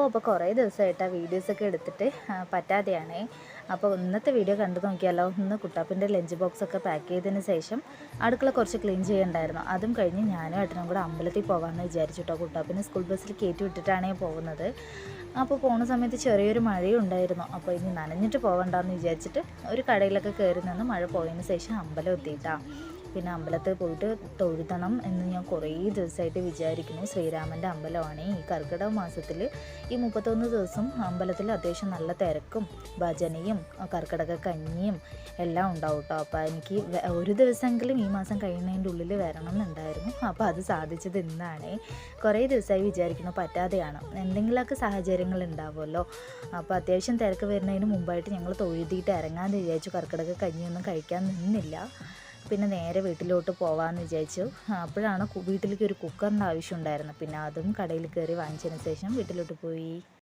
അപ്പോൾ കുറേ ദിവസമായിട്ട് ആ വീഡിയോസൊക്കെ എടുത്തിട്ട് പറ്റാതെയാണേ. അപ്പോൾ ഇന്നത്തെ വീഡിയോ കണ്ടു നോക്കിയാലോ. ഇന്ന് കുട്ടാപ്പിൻ്റെ ലഞ്ച് ബോക്സൊക്കെ പാക്ക് ചെയ്തതിന് ശേഷം അടുക്കള കുറച്ച് ക്ലീൻ ചെയ്യണ്ടായിരുന്നു. അതും കഴിഞ്ഞ് ഞാനും ഏട്ടനും കൂടെ അമ്പലത്തിൽ പോകാമെന്ന് വിചാരിച്ചു കേട്ടോ. കുട്ടാപ്പിനെ സ്കൂൾ ബസ്സിൽ കയറ്റി വിട്ടിട്ടാണ് പോകുന്നത്. അപ്പോൾ പോകുന്ന സമയത്ത് ചെറിയൊരു മഴയും ഉണ്ടായിരുന്നു. അപ്പോൾ ഇനി നനഞ്ഞിട്ട് പോകണ്ടെന്ന് വിചാരിച്ചിട്ട് ഒരു കടയിലൊക്കെ കയറി നിന്ന് മഴ പോയതിന് ശേഷം അമ്പലം എത്തിയിട്ടാണ്. പിന്നെ അമ്പലത്തിൽ പോയിട്ട് തൊഴുതണം എന്ന് ഞാൻ കുറേ ദിവസമായിട്ട് വിചാരിക്കുന്നു. ശ്രീരാമൻ്റെ അമ്പലമാണ്. ഈ കർക്കിടക മാസത്തിൽ ഈ 31 ദിവസം അമ്പലത്തിൽ അത്യാവശ്യം നല്ല തിരക്കും ഭജനയും കർക്കിടക കഞ്ഞിയും എല്ലാം ഉണ്ടാവും കേട്ടോ. അപ്പോൾ എനിക്ക് ഒരു ദിവസമെങ്കിലും ഈ മാസം കഴിയുന്നതിൻ്റെ ഉള്ളിൽ വരണം എന്നുണ്ടായിരുന്നു. അപ്പോൾ അത് സാധിച്ചത് ഇന്നാണ്. കുറേ ദിവസമായി വിചാരിക്കുന്നു, പറ്റാതെയാണ്. എന്തെങ്കിലുമൊക്കെ സാഹചര്യങ്ങൾ ഉണ്ടാവുമല്ലോ. അപ്പോൾ അത്യാവശ്യം തിരക്ക് വരുന്നതിന് മുമ്പായിട്ട് ഞങ്ങൾ തൊഴുതിയിട്ട് ഇറങ്ങാമെന്ന് വിചാരിച്ചു. കർക്കിടക കഞ്ഞിയൊന്നും കഴിക്കാൻ നിന്നില്ല. പിന്നെ നേരെ വീട്ടിലോട്ട് പോകാമെന്ന് വിചാരിച്ചു. അപ്പോഴാണ് വീട്ടിലേക്ക് ഒരു കുക്കറിൻ്റെ ആവശ്യം ഉണ്ടായിരുന്നു. പിന്നെ അതും കടയിൽ കയറി വാങ്ങിച്ചതിന് ശേഷം വീട്ടിലോട്ട് പോയി.